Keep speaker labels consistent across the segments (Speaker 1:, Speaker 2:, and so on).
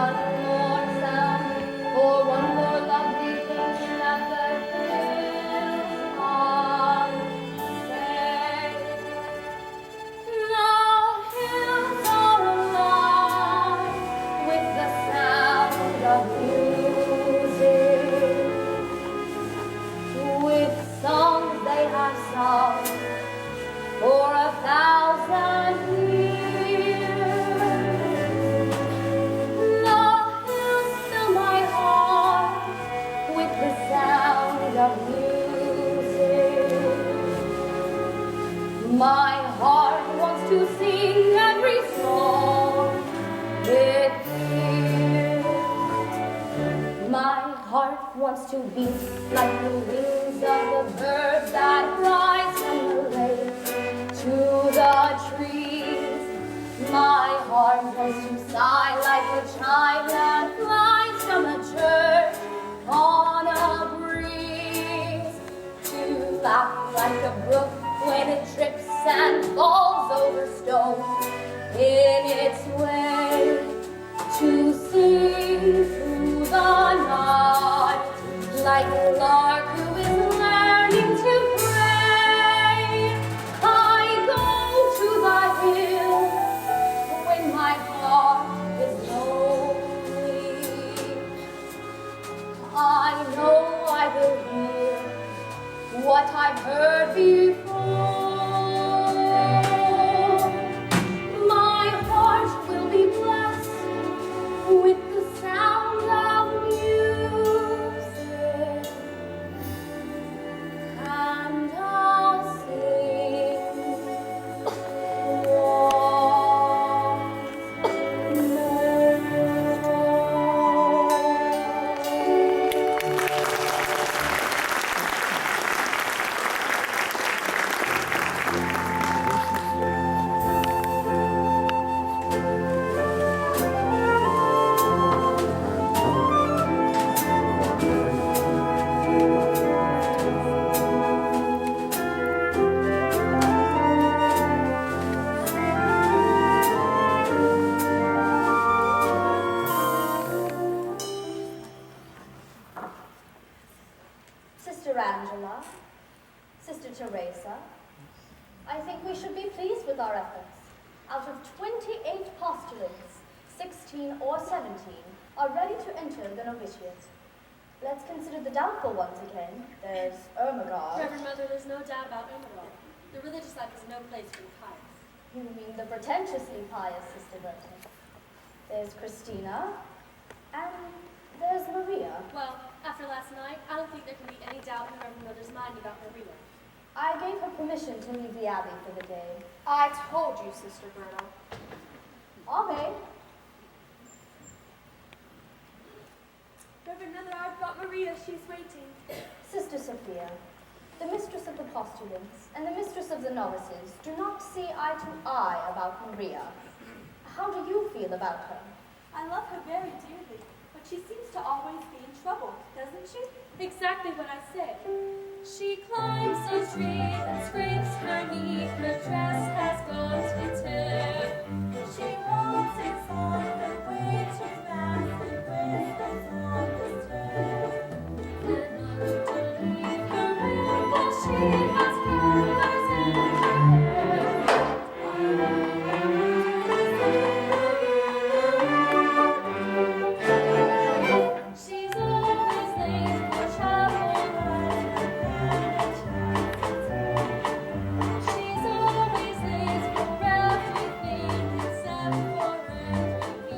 Speaker 1: one more sound, or one more lovely thing that the hills might say. The hills are alive with the sound of music, with songs they have sung for 1,000 years. The hills fill my heart with the sound of music. My heart wants to sing every song it hears. My heart wants to beat like the wings of the birds that rise from the lake to the trees. My heart wants to sigh like a chime that flies from a church on a breeze, to laugh like a brook when it trips and falls over stones in its way, to sing through the night like a lark who is learning to pray. I go to the hills when my heart is lonely. I know I will hear what I've heard before. My heart will be blessed with the sound of music, and I'll sing once more. Sister Angela, Sister Teresa, I think we should be pleased with our efforts. Out of 28 postulants, 16 or 17 are ready to enter the novitiate. Let's consider the doubtful ones again. There's Ermengarde.
Speaker 2: Reverend Mother, there's no doubt about Ermengarde. The religious life is no place for the pious.
Speaker 1: You mean the pretentiously pious, Sister Berta. There's Christina, and there's Maria.
Speaker 2: Well, after last night, I don't think there can be any doubt in Reverend Mother's mind about Maria.
Speaker 1: I gave her permission to leave the abbey for the day.
Speaker 3: I told you, Sister Berta.
Speaker 1: Obey.
Speaker 3: Reverend Mother, I've got Maria. She's waiting.
Speaker 1: Sister Sophia, the mistress of the postulants and the mistress of the novices do not see eye to eye about Maria. How do you feel about her?
Speaker 3: I love her very dearly, but she seems to always be in trouble, doesn't she?
Speaker 2: Exactly what I said. She climbs those trees and scrapes her knee. Her dress has gone to tear.
Speaker 3: She waltzes on her way too fast and whispers on the stair.
Speaker 2: And not to leave her room, but she has flowers in her hair. She's always late for chapel. She's always late for everything except for everything.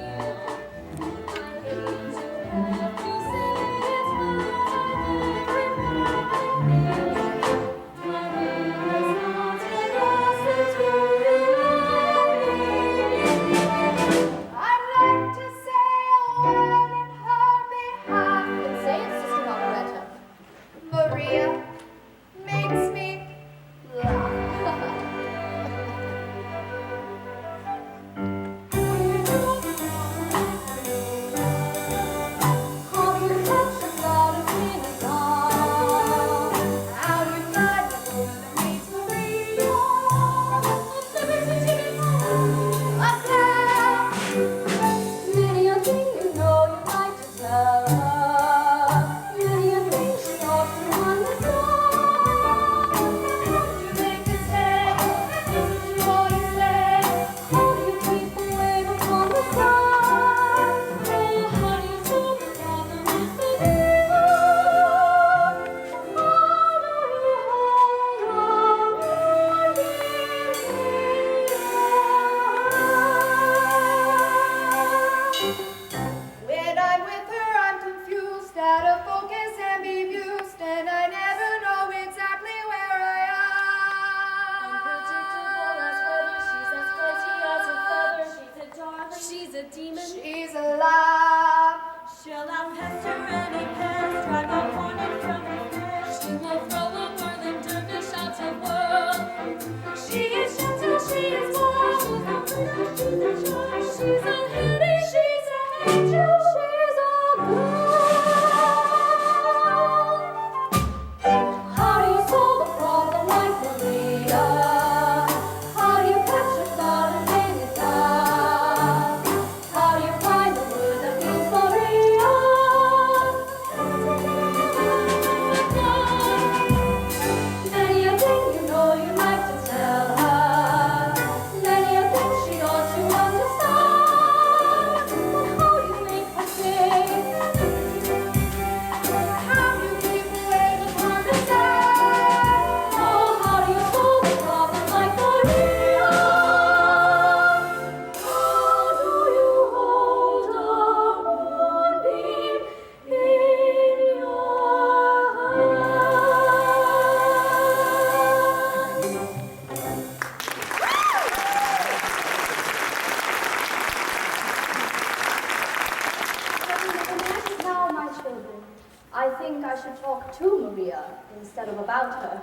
Speaker 1: I think I should talk to Maria instead of about her.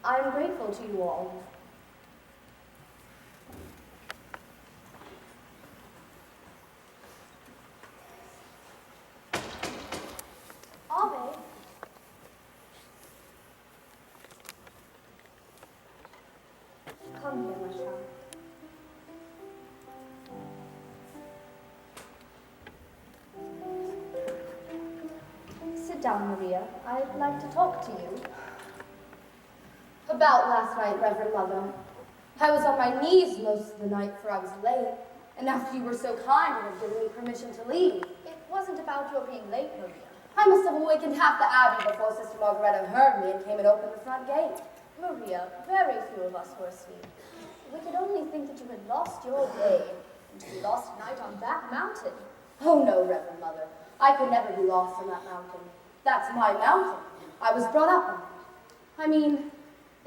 Speaker 1: I'm grateful to you all.
Speaker 3: Ave,
Speaker 1: Come here, my child. Sit down, Maria. I'd like to talk to you. About last night, Reverend Mother. I was on my knees most of the night, for I was late. And after you were so kind and had given me permission to leave. It wasn't about your being late, Maria. I must have awakened half the abbey before Sister Margaretta heard me and came and opened the front gate. Maria, very few of us were asleep. We could only think that you had lost your way and to be lost tonight on that mountain. Oh no, Reverend Mother. I could never be lost on that mountain. That's my mountain. I was brought up on it. I mean,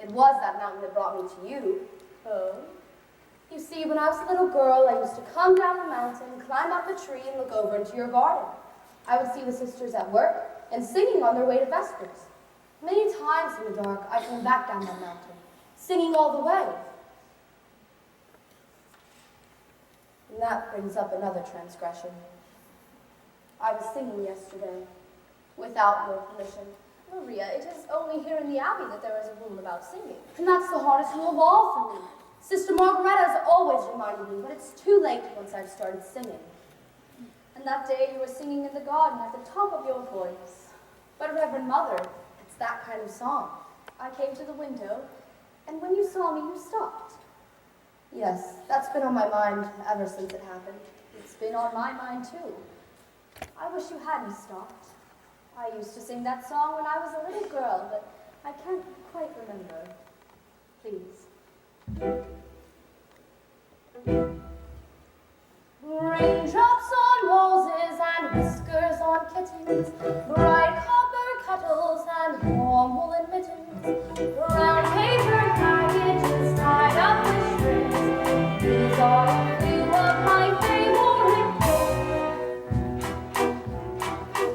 Speaker 1: it was that mountain that brought me to you. Oh? You see, when I was a little girl, I used to come down the mountain, climb up a tree, and look over into your garden. I would see the sisters at work and singing on their way to vespers. Many times in the dark, I came back down that mountain, singing all the way. And that brings up another transgression. I was singing yesterday, without your permission. Maria, it is only here in the Abbey that there is a rule about singing. And that's the hardest rule of all for me. Sister Margaretta has always reminded me, but it's too late once I've started singing. And that day you were singing in the garden at the top of your voice. But Reverend Mother, it's that kind of song. I came to the window, and when you saw me, you stopped. Yes, that's been on my mind ever since it happened. It's been on my mind, too. I wish you hadn't stopped. I used to sing that song when I was a little girl, but I can't quite remember. Please. Raindrops on roses and whiskers on kittens, bright copper kettles and warm woolen mittens, brown paper packages tied up with strings. These are a few of my favorite things.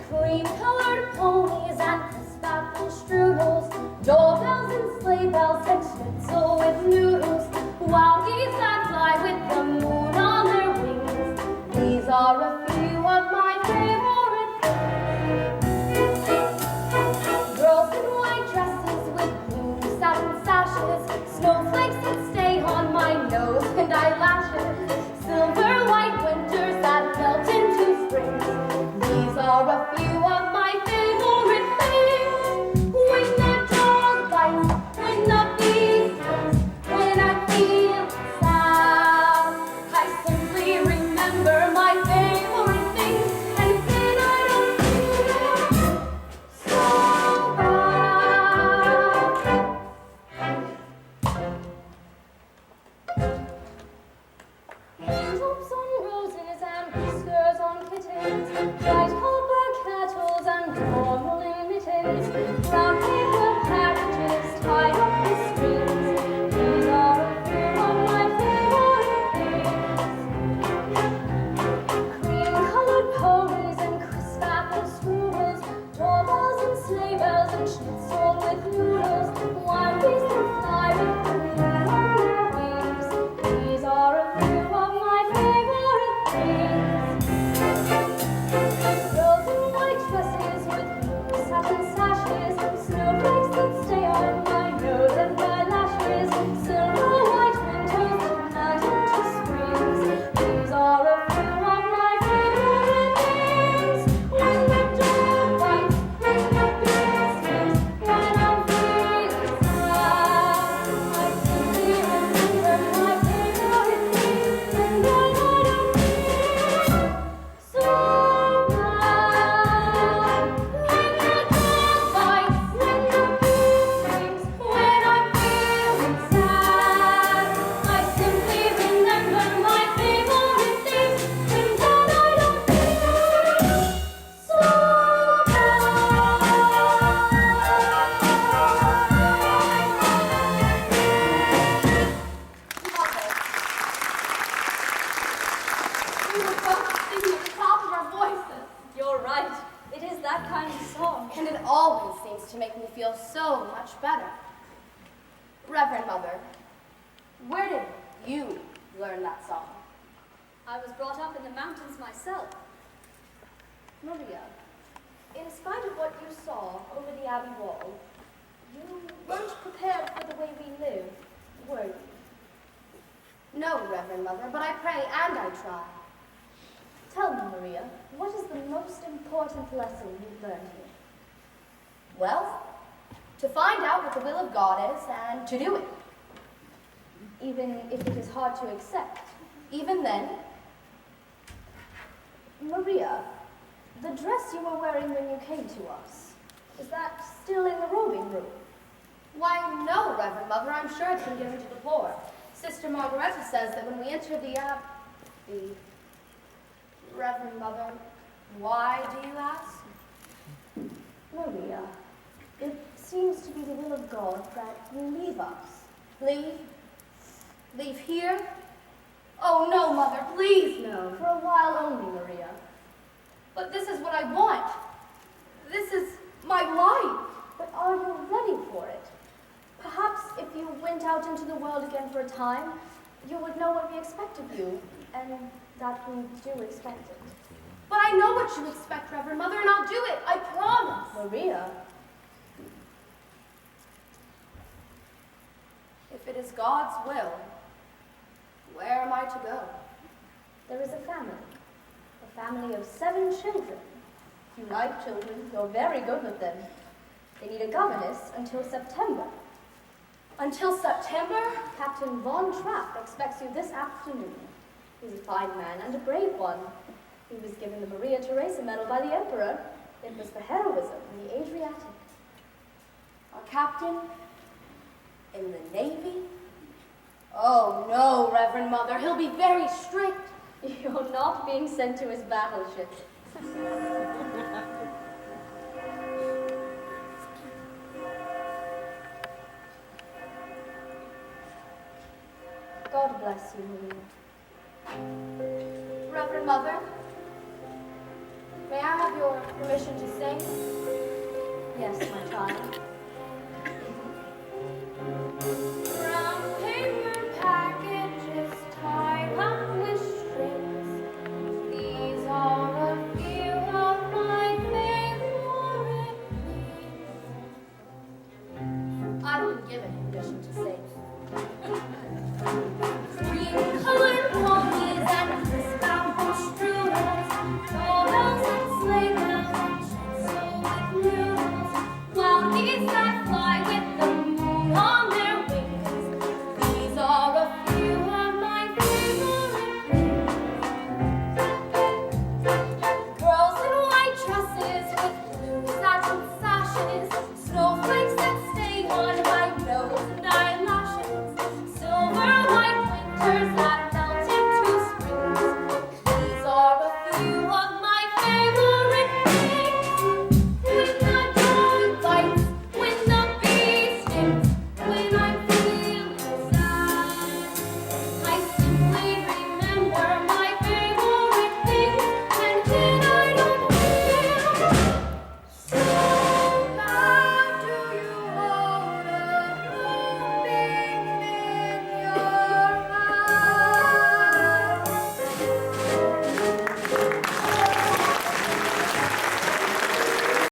Speaker 1: Cream-colored ponies and crisp apple strudels, doorbells and sleigh bells and schnitzel with noodles, wild geese that fly with the moon on their wings. These are a few of my favorite things. Girls in white dresses with blue satin sashes, snowflakes that stay on my nose and eyelashes, silver white winters that melt into springs. These are a few of my favorite things. When the dawn lights, when the bees sings, when I feel sad, I simply remember my favorite things, and then I don't feel so bad. Raindrops on roses and whiskers on kittens, bright copper kettles and warm woolen mittens, brown paper packages tied up with strings. These are a few of my favorite things. Cream-colored ponies and crisp apple strudels, doorbells and sleigh bells and schnitzel with noodles, wild geese that fly with the moon on their wings. These are a few of my favorite things. Girls in white dresses with blue satin sashes, snowflakes that stay on my nose and eyelashes, silver white winters that melt into springs. These are a few of my favorite things. When the dawn lights, when the bees sings, when I'm feeling sad, I simply remember my favorite things, and then I don't feel so bad. When the dawn lights, when the bees sings, when I'm feeling sad, I simply remember my favorite things, and then I don't feel so bad. We were both singing at the top of our voices.
Speaker 2: You're right. It is that kind of song.
Speaker 1: And it always seems to make me feel so much better. Reverend Mother, where did you learn that song?
Speaker 2: I was brought up in the mountains myself.
Speaker 1: Maria, in spite of what you saw over the Abbey wall, you weren't prepared for the way we live, were you? No, Reverend Mother, but I pray and I try. Tell me, Maria, what is the most important lesson you've learned here? Well, to find out what the will of God is and to do it. Even if it is hard to accept. Even then, Maria, the dress you were wearing when you came to us, is that still in the robing room? Why, no, Reverend Mother, I'm sure it's been given to the poor. Sister Margaretta says that when we enter the Reverend Mother, why do you ask? Maria, it seems to be the will of God that you leave us. Leave? Leave here? Oh, no, Mother, please no. For a while only, Maria. But this is what I want. This is my life. But are you ready for it? Perhaps if you went out into the world again for a time, you would know what we expect of you, and that we do expect it. But I know what you expect, Reverend Mother, and I'll do it. I promise. Maria. If it is God's will, where am I to go? There is a family of 7 children. You like children, you're very good with them. They need a governess until September. Until September? Captain Von Trapp expects you this afternoon. He's a fine man and a brave one. He was given the Maria Theresa Medal by the Emperor. It was for heroism in the Adriatic. A captain in the Navy? Oh no, Reverend Mother, he'll be very strict. You're not being sent to his battleship. God bless you, Maria. Reverend Mother, may I have your permission to sing? Yes, my child. Brown paper packages tied up with strings. These are a few of my favorite things. I've been given permission to sing. Green-colored ponies and crisp apple strudels.